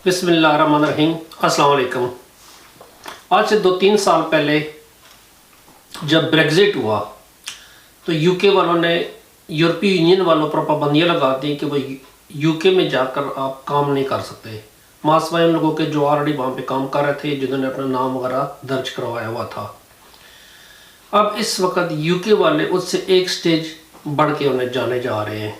बिस्मिल्लाहिर्रहमानिर्रहीम। अस्सलाम वालेकुम। आज से 2-3 साल पहले जब ब्रेग्जिट हुआ तो यूके वालों ने यूरोपीय यूनियन वालों पर पाबंदियाँ लगा दी कि वो यूके में जाकर आप काम नहीं कर सकते, मासवाए उन लोगों के जो ऑलरेडी वहाँ पे काम कर रहे थे, जिन्होंने अपना नाम वगैरह दर्ज करवाया हुआ था। अब इस वक्त यूके वाले उससे एक स्टेज बढ़ के उन्हें जाने जा रहे हैं।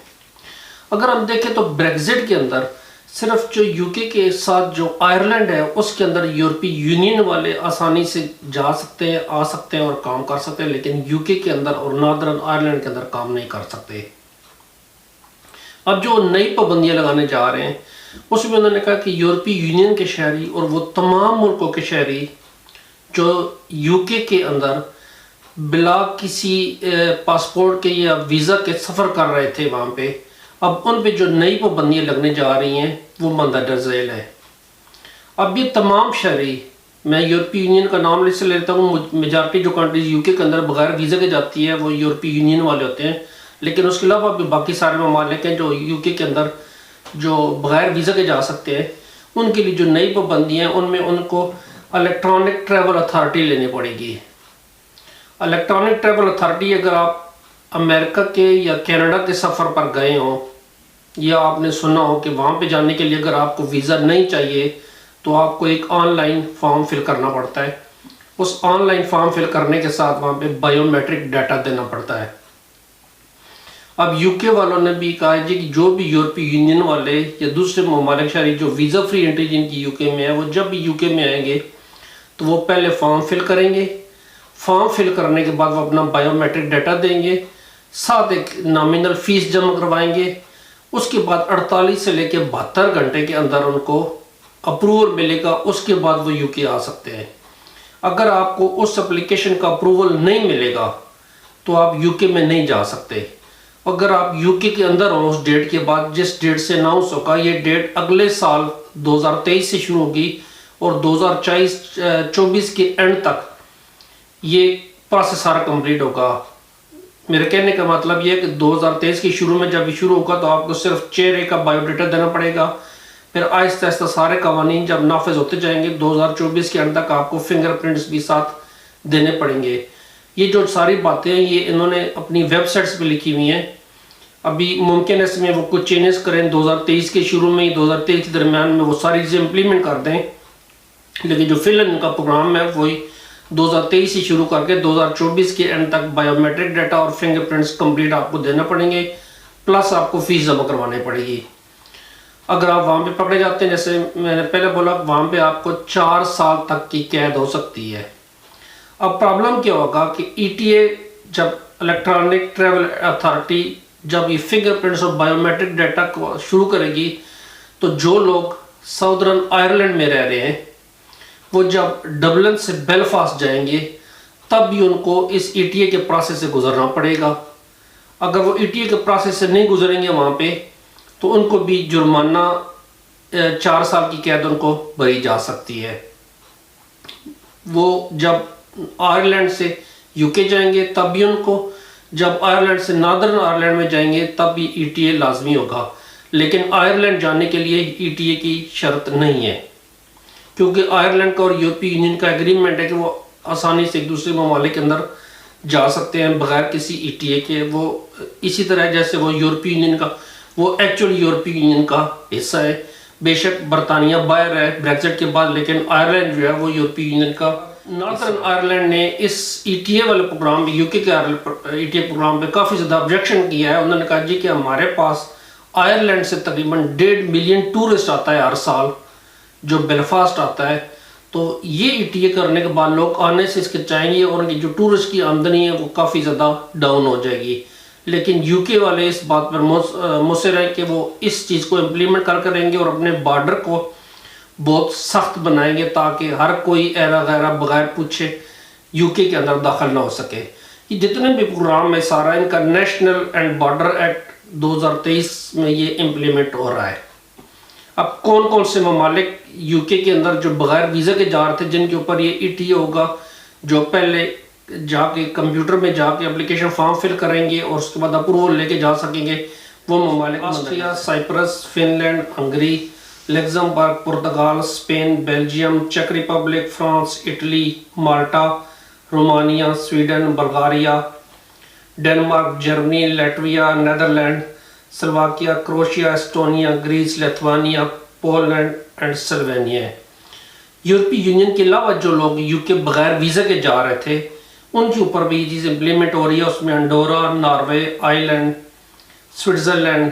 अगर हम देखें तो ब्रेग्जिट के अंदर सिर्फ जो यूके के साथ जो आयरलैंड है उसके अंदर यूरोपीय यूनियन वाले आसानी से जा सकते हैं, आ सकते हैं और काम कर सकते हैं, लेकिन यूके के अंदर और नॉर्दर्न आयरलैंड के अंदर काम नहीं कर सकते। अब जो नई पाबंदियां लगाने जा रहे हैं उसमें उन्होंने कहा कि यूरोपीय यूनियन के शहरी और वो तमाम मुल्कों के शहरी जो यूके के अंदर बिला किसी पासपोर्ट के या वीज़ा के सफ़र कर रहे थे वहाँ पे, अब उन पे जो नई पाबंदियाँ लगने जा रही हैं वो मंदरजा झेल है। अब ये तमाम शहरी, मैं यूरोपीय यूनियन का नाम इससे लेता हूँ, मेजॉरिटी जो कंट्रीज यूके के अंदर बगैर वीज़ा के जाती है वो यूरोपीय यूनियन वाले होते हैं, लेकिन उसके अलावा भी बाकी सारे ममालिक हैं जो यूके के अंदर जो बगैर वीज़ा के जा सकते हैं, उनके लिए जो नई पाबंदियाँ हैं उनमें उनको इलेक्ट्रॉनिक ट्रैवल अथॉरिटी लेनी पड़ेगी। इलेक्ट्रॉनिक ट्रैवल अथॉरिटी, अगर आप अमेरिका के या कनाडा के सफ़र पर गए हों या आपने सुना हो कि वहाँ पे जाने के लिए अगर आपको वीज़ा नहीं चाहिए तो आपको एक ऑनलाइन फॉर्म फिल करना पड़ता है। उस ऑनलाइन फॉर्म फिल करने के साथ वहाँ पे बायोमेट्रिक डाटा देना पड़ता है। अब यूके वालों ने भी कहा है जी कि जो भी यूरोपीय यूनियन वाले या दूसरे ममालिक शहरी जो वीज़ा फ्री एंट्री जिनकी यूके में है, वो जब भी यूके में आएंगे तो वो पहले फॉर्म फिल करेंगे। फॉर्म फिल करने के बाद वो अपना बायोमेट्रिक डाटा देंगे, साथ एक नॉमिनल फ़ीस जमा करवाएंगे। उसके बाद 48 से लेकर 72 घंटे के अंदर उनको अप्रूवल मिलेगा, उसके बाद वो यूके आ सकते हैं। अगर आपको उस एप्लीकेशन का अप्रूवल नहीं मिलेगा तो आप यूके में नहीं जा सकते। अगर आप यूके के अंदर हो उस डेट के बाद, जिस डेट से अनाउंस होगा, ये डेट अगले साल 2023 से शुरू होगी और 2024 के एंड तक ये प्रोसेस सारा कंप्लीट होगा। मेरे कहने का मतलब ये है कि 2023 के शुरू में जब ये शुरू होगा तो आपको सिर्फ चेहरे का बायोडाटा देना पड़ेगा, फिर आहिस्ता आहिस्ता सारे कवानीन जब नाफिज होते जाएंगे 2024 के अंत तक आपको फिंगरप्रिंट्स भी साथ देने पड़ेंगे। ये जो सारी बातें हैं ये इन्होंने अपनी वेबसाइट्स पे लिखी हुई हैं। अभी मुमकिन है इसमें वो कुछ चेंजेस करें 2023 के शुरू में, 2023 के दरमियान में वो सारी चीज़ें इम्प्लीमेंट कर दें, लेकिन जो फिलहाल इनका प्रोग्राम है वही 2023 से शुरू करके 2024 के एंड तक बायोमेट्रिक डाटा और फिंगरप्रिंट्स कंप्लीट आपको देना पड़ेंगे, प्लस आपको फीस जमा करवानी पड़ेगी। अगर आप वहाँ पे पकड़े जाते हैं, जैसे मैंने पहले बोला, वहाँ पे आपको 4 साल तक की कैद हो सकती है। अब प्रॉब्लम क्या होगा कि ईटीए जब इलेक्ट्रॉनिक ट्रैवल अथॉरिटी जब ये फिंगरप्रिंट्स और बायोमेट्रिक डाटा को शुरू करेगी तो जो लोग साउदर्न आयरलैंड में रह रहे हैं वो जब डबलिन से बेलफास्ट जाएंगे तब भी उनको इस ईटीए के प्रोसेस से गुजरना पड़ेगा। अगर वो ईटीए के प्रोसेस से नहीं गुजरेंगे वहाँ पे तो उनको भी जुर्माना 4 साल की कैद उनको भरी जा सकती है। वो जब आयरलैंड से यूके जाएंगे तब भी उनको, जब आयरलैंड से नॉर्दर्न आयरलैंड में जाएंगे तब भी ईटीए लाजमी होगा, लेकिन आयरलैंड जाने के लिए ईटीए की शर्त नहीं है, क्योंकि आयरलैंड का और यूरोपीय यूनियन का एग्रीमेंट है कि वो आसानी से एक दूसरे ममालिक के अंदर जा सकते हैं बगैर किसी ईटीए के। वो इसी तरह जैसे वो यूरोपीय यूनियन का, वो एक्चुअल यूरोपीय यूनियन का हिस्सा है। बेशक बरतानिया बाहर है ब्रेग्जिट के बाद, लेकिन आयरलैंड जो है वो यूरोपीय यूनियन का। नॉर्दर्न आयरलैंड ने इस ईटीए वाले प्रोग्राम, यूके के ईटीए प्रोग्राम पे काफ़ी ज़्यादा ऑब्जेक्शन किया है। उन्होंने कहा जी कि हमारे पास आयरलैंड से तकरीबन 1.5 मिलियन टूरिस्ट आता है हर साल जो बेलफास्ट आता है, तो ये ईटीए करने के बाद लोग आने से हिचकिचाएंगे और उनकी जो टूरिस्ट की आमदनी है वो काफ़ी ज़्यादा डाउन हो जाएगी। लेकिन यूके वाले इस बात पर मुसर हैं कि वो इस चीज़ को इम्प्लीमेंट कर करेंगे और अपने बॉर्डर को बहुत सख्त बनाएंगे ताकि हर कोई ऐरा गैरा बगैर पूछे यूके के अंदर दाखिल ना हो सके। ये जितने भी प्रोग्राम है सारा इनका नेशनल एंड बॉर्डर एक्ट 2023 में ये इम्प्लीमेंट हो रहा है। अब कौन कौन से ममालिक यूके के अंदर जो बगैर वीज़ा के जा रहे थे जिनके ऊपर ये ईटीए होगा, जो पहले जाके कंप्यूटर में जाके एप्लीकेशन फॉर्म फिल करेंगे और उसके बाद अप्रूवल लेके जा सकेंगे, वो ममालिक Austria, Cyprus, Finland, Hungary, Luxembourg, Portugal, Spain, Belgium, चेक Republic, France, Italy, Malta, Romania, Sweden, Bulgaria, Denmark, Germany, Latvia, Netherland, Slovakia, Croatia, Estonia, Greece, Lithuania, Poland and Slovenia है। यूरोपीय यूनियन के अलावा जो लोग यूके बगैर वीज़ा के जा रहे थे उनके ऊपर भी ये चीज़ इम्प्लीमेंट हो रही है। उसमें Andorra, Norway, Ireland, Switzerland,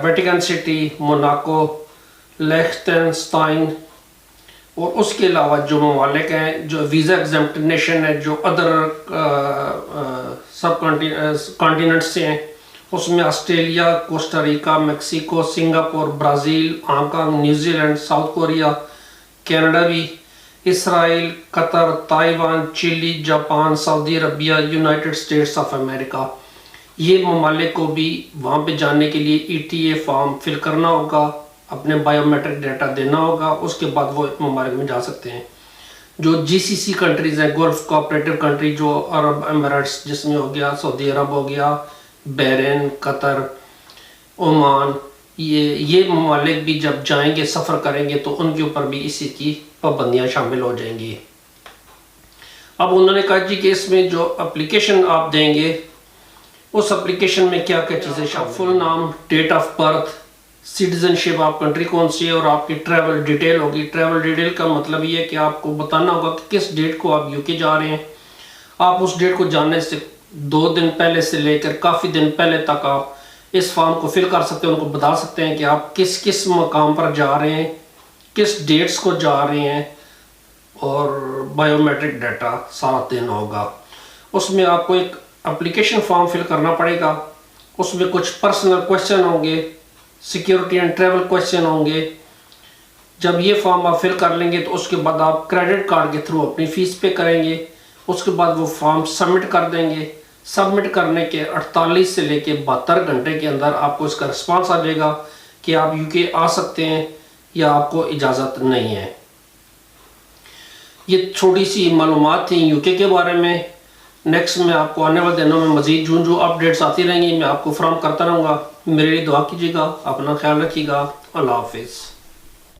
Vatican city, Monaco, लिechtenstein और उसके अलावा जो ममालिक हैं जो वीज़ा एग्जम्प्ट नेशन है, जो अदर सब कॉन्टिनेंट से हैं, उसमें Australia, Costa Rica, Mexico, Singapore, Brazil, Hong Kong, New Zealand, South Korea, Canada भी, Israel, Qatar, Taiwan, Chile, Japan, Saudi Arabia, United States of America, ये ममालिक को भी वहाँ पे जाने के लिए ETA फॉर्म फिल करना होगा, अपने बायोमेट्रिक डाटा देना होगा, उसके बाद वो ममालिक में जा सकते हैं। जो GCC कंट्रीज़ हैं, गल्फ कोऑपरेटिव कंट्री, जो अरब एमिरेट्स जिसमें हो गया सऊदी अरब हो गया, बहरीन, कतर, ओमान, ये ममालिक भी जब जाएंगे सफ़र करेंगे तो उनके ऊपर भी इसी की पाबंदियाँ शामिल हो जाएंगी। अब उन्होंने कहा जी कि इसमें जो एप्लीकेशन आप देंगे उस एप्लीकेशन में क्या क्या चीज़ें शामिल, फुल नाम, डेट ऑफ बर्थ, सिटीजनशिप, आप कंट्री कौन सी है, और आपकी ट्रैवल डिटेल होगी। ट्रैवल डिटेल का मतलब ये है कि आपको बताना होगा कि किस डेट को आप यूके जा रहे हैं। आप उस डेट को जानने से 2 दिन पहले से लेकर काफ़ी दिन पहले तक आप इस फॉर्म को फिल कर सकते हैं, उनको बता सकते हैं कि आप किस किस मकाम पर जा रहे हैं, किस डेट्स को जा रहे हैं, और बायोमेट्रिक डाटा सारा देना होगा। उसमें आपको एक एप्लीकेशन फॉर्म फिल करना पड़ेगा, उसमें कुछ पर्सनल क्वेश्चन होंगे, सिक्योरिटी एंड ट्रैवल क्वेश्चन होंगे। जब ये फॉर्म आप फिल कर लेंगे तो उसके बाद आप क्रेडिट कार्ड के थ्रू अपनी फ़ीस पे करेंगे, उसके बाद वो फॉर्म सबमिट कर देंगे। सबमिट करने के 48 से लेके 72 घंटे के अंदर आपको इसका रिस्पांस आ जाएगा कि आप यूके आ सकते हैं या आपको इजाज़त नहीं है। ये छोटी सी मालूमात थी यूके के बारे में। नेक्स्ट में आपको आने वाले दिनों में मज़ीद जो अपडेट्स आती रहेंगी मैं आपको फराहम करता रहूँगा। मेरे लिए दुआ कीजिएगा, अपना ख्याल रखिएगा। अल्लाह हाफिज़।